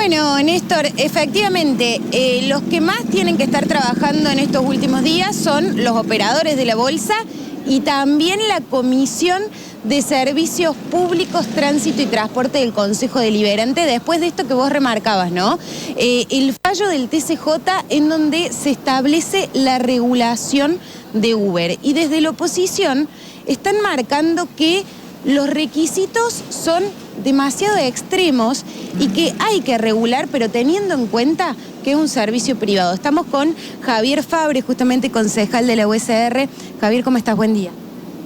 Bueno, Néstor, efectivamente, los que más tienen que estar trabajando en estos últimos días son los operadores de la bolsa y también la Comisión de Servicios Públicos, Tránsito y Transporte del Consejo Deliberante, después de esto que vos remarcabas, ¿no? El fallo del TCJ en donde se establece la regulación de Uber. Y desde la oposición están marcando que los requisitos son demasiado extremos y que hay que regular, pero teniendo en cuenta que es un servicio privado. Estamos con Javier Fabre, justamente concejal de la USR. Javier, ¿cómo estás? Buen día.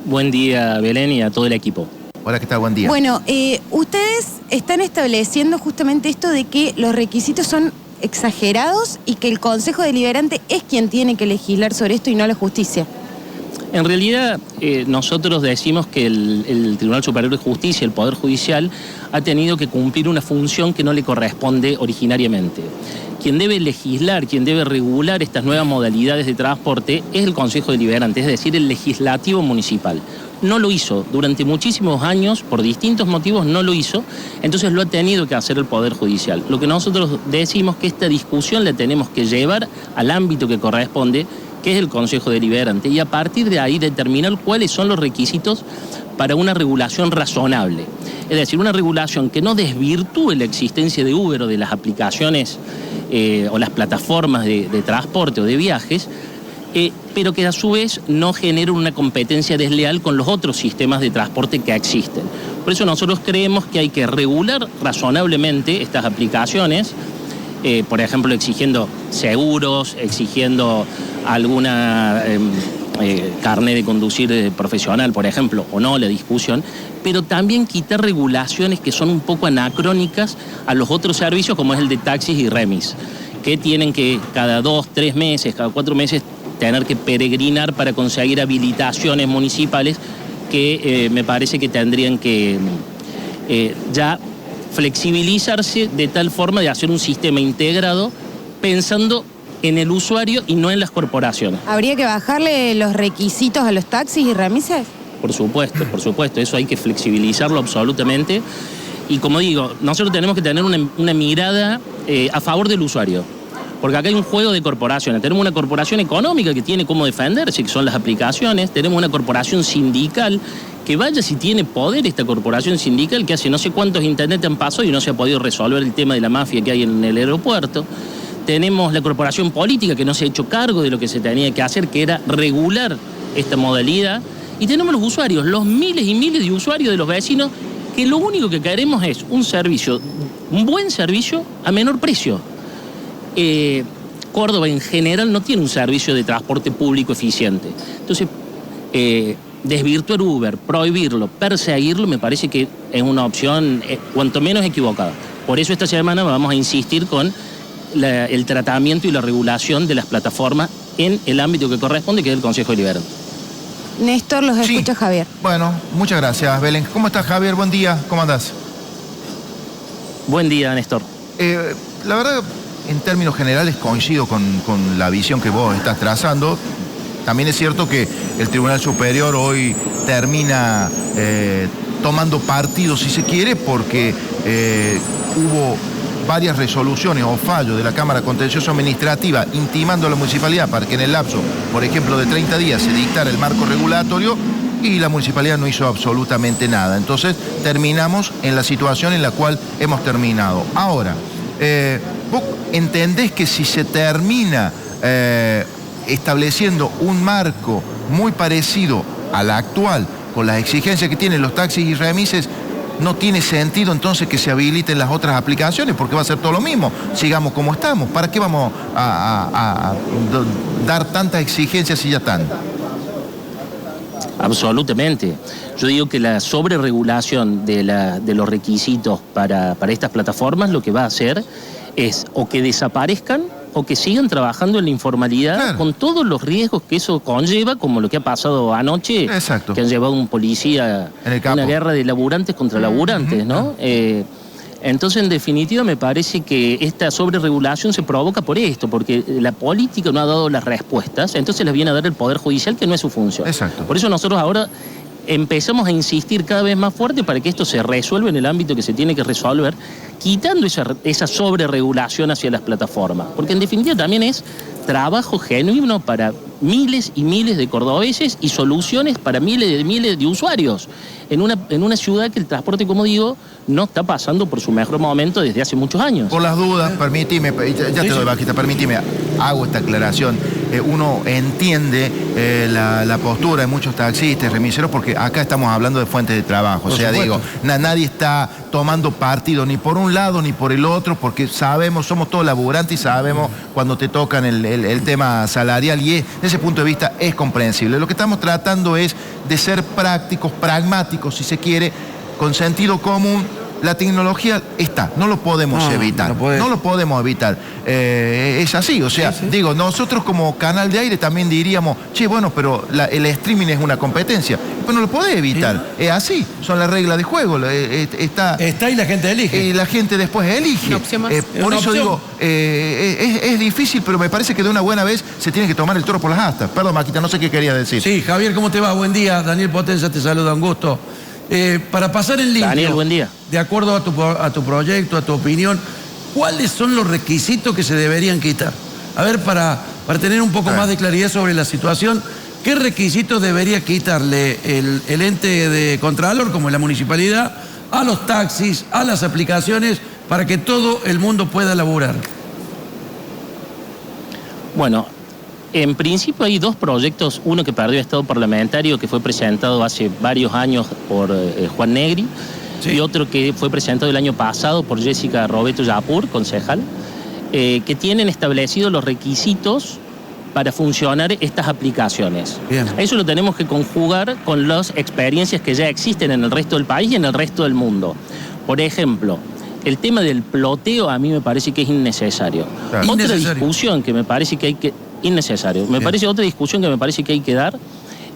Buen día, Belén, y a todo el equipo. Hola, ¿qué tal? Buen día. Bueno, ustedes están estableciendo justamente esto de que los requisitos son exagerados y que el Consejo Deliberante es quien tiene que legislar sobre esto y no la justicia. En realidad, nosotros decimos que el Tribunal Superior de Justicia, el Poder Judicial, ha tenido que cumplir una función que no le corresponde originariamente. Quien debe legislar, quien debe regular estas nuevas modalidades de transporte es el Consejo Deliberante, es decir, el legislativo municipal. No lo hizo, durante muchísimos años, por distintos motivos no lo hizo, entonces lo ha tenido que hacer el Poder Judicial. Lo que nosotros decimos que esta discusión la tenemos que llevar al ámbito que corresponde, que es el Consejo Deliberante, y a partir de ahí determinar cuáles son los requisitos para una regulación razonable. Es decir, una regulación que no desvirtúe la existencia de Uber o de las aplicaciones o las plataformas de transporte o de viajes, pero que a su vez no genere una competencia desleal con los otros sistemas de transporte que existen. Por eso nosotros creemos que hay que regular razonablemente estas aplicaciones, por ejemplo, exigiendo seguros, exigiendo alguna carnet de conducir profesional, por ejemplo, o no, la discusión, pero también quitar regulaciones que son un poco anacrónicas a los otros servicios, como es el de taxis y remis, que tienen que cada 2, 3 meses, cada 4 meses, tener que peregrinar para conseguir habilitaciones municipales que me parece que tendrían que ya flexibilizarse de tal forma de hacer un sistema integrado pensando en el usuario y no en las corporaciones. ¿Habría que bajarle los requisitos a los taxis y remises? Por supuesto, eso hay que flexibilizarlo absolutamente. Y como digo, nosotros tenemos que tener una mirada a favor del usuario. Porque acá hay un juego de corporaciones. Tenemos una corporación económica que tiene cómo defenderse, que son las aplicaciones. Tenemos una corporación sindical, que vaya si tiene poder esta corporación sindical, que hace no sé cuántos intendentes han pasado y no se ha podido resolver el tema de la mafia que hay en el aeropuerto. Tenemos la corporación política que no se ha hecho cargo de lo que se tenía que hacer, que era regular esta modalidad. Y tenemos los usuarios, los miles y miles de usuarios de los vecinos, que lo único que queremos es un servicio, un buen servicio a menor precio. Córdoba en general no tiene un servicio de transporte público eficiente. Entonces, desvirtuar Uber, prohibirlo, perseguirlo, me parece que es una opción cuanto menos equivocada. Por eso esta semana vamos a insistir con el tratamiento y la regulación de las plataformas en el ámbito que corresponde, que es el Consejo Deliberante. Néstor, los escucha Javier. Bueno, muchas gracias, Belén. ¿Cómo estás, Javier? Buen día, ¿cómo andás? Buen día, Néstor. La verdad, en términos generales coincido con la visión que vos estás trazando. También es cierto que el Tribunal Superior hoy termina tomando partido, si se quiere, porque hubo varias resoluciones o fallos de la Cámara Contencioso Administrativa intimando a la municipalidad para que en el lapso, por ejemplo, de 30 días se dictara el marco regulatorio, y la municipalidad no hizo absolutamente nada. Entonces terminamos en la situación en la cual hemos terminado. Ahora, ¿vos entendés que si se termina estableciendo un marco muy parecido al actual, con las exigencias que tienen los taxis y remises, no tiene sentido entonces que se habiliten las otras aplicaciones, porque va a ser todo lo mismo? Sigamos como estamos. ¿Para qué vamos a dar tantas exigencias si ya están? Absolutamente. Yo digo que la sobreregulación de los requisitos para estas plataformas lo que va a hacer es o que desaparezcan o que sigan trabajando en la informalidad, claro, con todos los riesgos que eso conlleva, como lo que ha pasado anoche. Exacto. Que han llevado un policía a una guerra de laburantes contra laburantes, ¿no? Entonces, en definitiva, me parece que esta sobreregulación se provoca por esto, porque la política no ha dado las respuestas, entonces les viene a dar el Poder Judicial, que no es su función. Exacto. Por eso nosotros ahora empezamos a insistir cada vez más fuerte para que esto se resuelva en el ámbito que se tiene que resolver, quitando esa sobreregulación hacia las plataformas. Porque en definitiva también es trabajo genuino para miles y miles de cordobeses y soluciones para miles de usuarios en una ciudad que el transporte, como digo, no está pasando por su mejor momento desde hace muchos años. Por las dudas, permíteme, ya te doy, Vaquita, permíteme, hago esta aclaración. Uno entiende la postura de muchos taxistas, remiseros, porque acá estamos hablando de fuentes de trabajo. O sea, digo, nadie está tomando partido ni por un lado ni por el otro, porque sabemos, somos todos laburantes y sabemos cuando te tocan el tema salarial, y desde ese punto de vista es comprensible. Lo que estamos tratando es de ser prácticos, pragmáticos, si se quiere, con sentido común. La tecnología está, no lo podemos evitar, no lo podemos evitar. Es así, o sea, digo, nosotros como canal de aire también diríamos, che, bueno, pero el streaming es una competencia, pero no lo podés evitar, es así, son las reglas de juego, está y la gente elige. Y la gente después elige. Una opción más. Por eso digo, es difícil, pero me parece que de una buena vez se tiene que tomar el toro por las astas. Perdón, Maquita, no sé qué quería decir. Sí, Javier, ¿cómo te va? Buen día, Daniel Potenza te saluda, un gusto. Para pasar en limpio, Daniel, buen día. De acuerdo a tu proyecto, a tu opinión, ¿cuáles son los requisitos que se deberían quitar? A ver, para tener un poco más de claridad sobre la situación, ¿qué requisitos debería quitarle el ente de Contralor, como la municipalidad, a los taxis, a las aplicaciones, para que todo el mundo pueda laburar? Bueno, en principio hay dos proyectos, uno que perdió estado parlamentario, que fue presentado hace varios años por Juan Negri, y otro que fue presentado el año pasado por Jessica Roberto Yapur, concejal, que tienen establecidos los requisitos para funcionar estas aplicaciones. Bien. Eso lo tenemos que conjugar con las experiencias que ya existen en el resto del país y en el resto del mundo. Por ejemplo, el tema del ploteo a mí me parece que es innecesario. Claro. Otra discusión que me parece que hay que... Innecesario. Otra discusión que me parece que hay que dar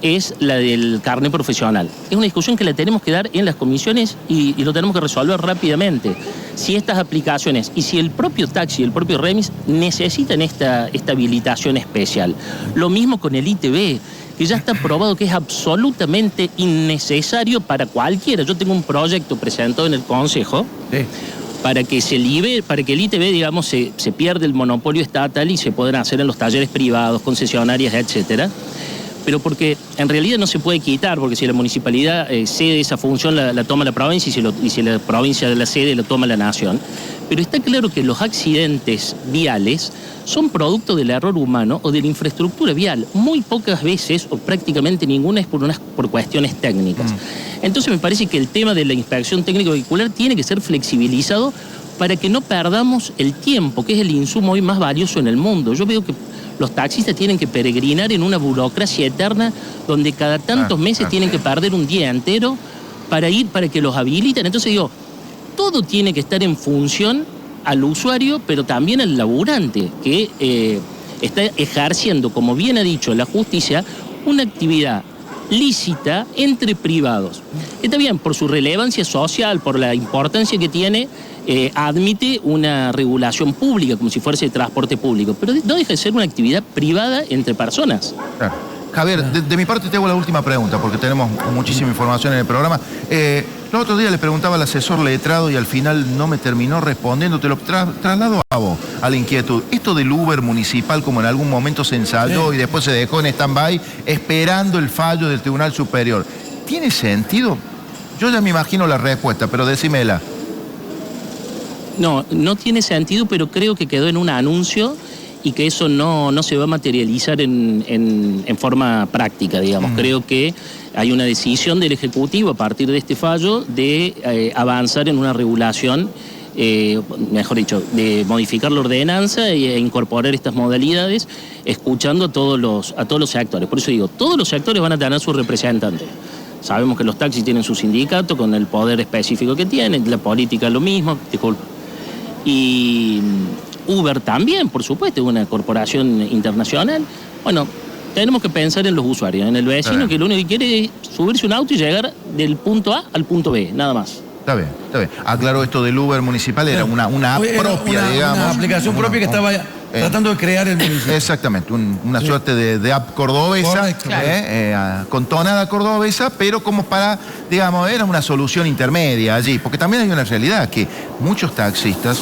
es la del carnet profesional. Es una discusión que la tenemos que dar en las comisiones y lo tenemos que resolver rápidamente. Si estas aplicaciones y si el propio taxi, el propio remis necesitan esta habilitación especial. Lo mismo con el ITV, que ya está probado que es absolutamente innecesario para cualquiera. Yo tengo un proyecto presentado en el Consejo para que para que el ITV, digamos, se pierda el monopolio estatal y se puedan hacer en los talleres privados, concesionarias, etcétera. Pero porque en realidad no se puede quitar, porque si la municipalidad cede esa función, la toma la provincia, y si la provincia la cede, la toma la nación. Pero está claro que los accidentes viales son producto del error humano o de la infraestructura vial. Muy pocas veces, o prácticamente ninguna, es por cuestiones técnicas. Entonces me parece que el tema de la inspección técnico vehicular tiene que ser flexibilizado para que no perdamos el tiempo, que es el insumo hoy más valioso en el mundo. Yo veo que los taxistas tienen que peregrinar en una burocracia eterna donde cada tantos meses tienen que perder un día entero para que los habiliten. Entonces digo, todo tiene que estar en función al usuario, pero también al laburante, que está ejerciendo, como bien ha dicho la justicia, una actividad lícita entre privados. Está bien, por su relevancia social, por la importancia que tiene, admite una regulación pública, como si fuese transporte público, pero no deja de ser una actividad privada entre personas. Claro. Javier, de mi parte te hago la última pregunta, porque tenemos muchísima información en el programa. El otro día le preguntaba al asesor letrado y al final no me terminó respondiendo. Te lo traslado a vos, a la inquietud. Esto del Uber municipal, como en algún momento se ensayó y después se dejó en stand-by, esperando el fallo del Tribunal Superior, ¿tiene sentido? Yo ya me imagino la respuesta, pero decímela. No, no tiene sentido, pero creo que quedó en un anuncio y que eso no se va a materializar en forma práctica, digamos. Creo que hay una decisión del Ejecutivo a partir de este fallo de avanzar en una regulación, mejor dicho, de modificar la ordenanza e incorporar estas modalidades, escuchando a todos los sectores. Por eso digo, todos los sectores van a tener su representante. Sabemos que los taxis tienen su sindicato con el poder específico que tienen, la política lo mismo, disculpe. Y Uber también, por supuesto, es una corporación internacional. Bueno, tenemos que pensar en los usuarios, en el vecino que lo único que quiere es subirse un auto y llegar del punto A al punto B, nada más. Está bien, está bien. Aclaro, esto del Uber municipal era una app propia, digamos. Una aplicación propia que estaba Tratando de crear el municipio. Exactamente, una suerte de app cordobesa, Correcto. con tonada cordobesa, pero como para, digamos, era una solución intermedia allí, porque también hay una realidad que muchos taxistas,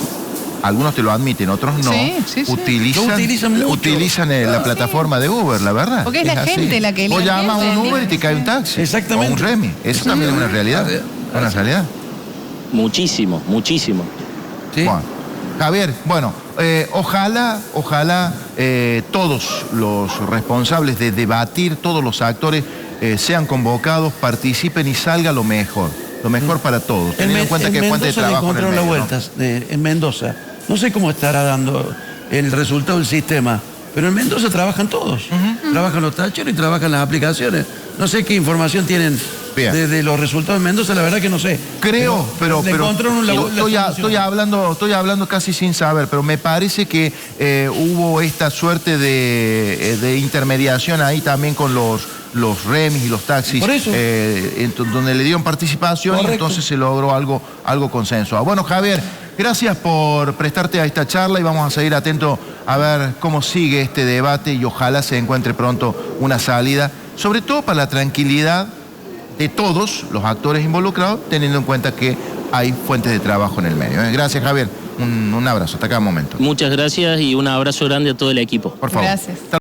algunos te lo admiten, otros no, Sí. Lo utilizan mucho. utilizan la plataforma de Uber, la verdad. Porque es la así. gente la que Vos elige. llamas a un Uber y te cae un taxi. Exactamente. O un Remi. Eso también es una realidad. Una realidad. Muchísimo, muchísimo. ¿Sí? Bueno, Javier, bueno, ojalá todos los responsables de debatir, todos los actores sean convocados, participen y salga lo mejor para todos, teniendo en cuenta que es fuente de Mendoza le trabajo en el encontraron medio, las vueltas, en Mendoza. No sé cómo estará dando el resultado del sistema, pero en Mendoza trabajan todos. Trabajan los tacheros y trabajan las aplicaciones. No sé qué información tienen Bien. de los resultados en Mendoza, la verdad que no sé. Creo, pero le encontraron la solución. estoy hablando casi sin saber, pero me parece que hubo esta suerte de intermediación ahí también con los remis y los taxis, Por eso. donde le dieron participación. Correcto. Y entonces se logró algo consensuado. Bueno, Javier, gracias por prestarte a esta charla y vamos a seguir atentos a ver cómo sigue este debate y ojalá se encuentre pronto una salida, sobre todo para la tranquilidad de todos los actores involucrados, teniendo en cuenta que hay fuentes de trabajo en el medio. Gracias, Javier. Un abrazo hasta cada momento. Muchas gracias y un abrazo grande a todo el equipo. Por favor. Gracias.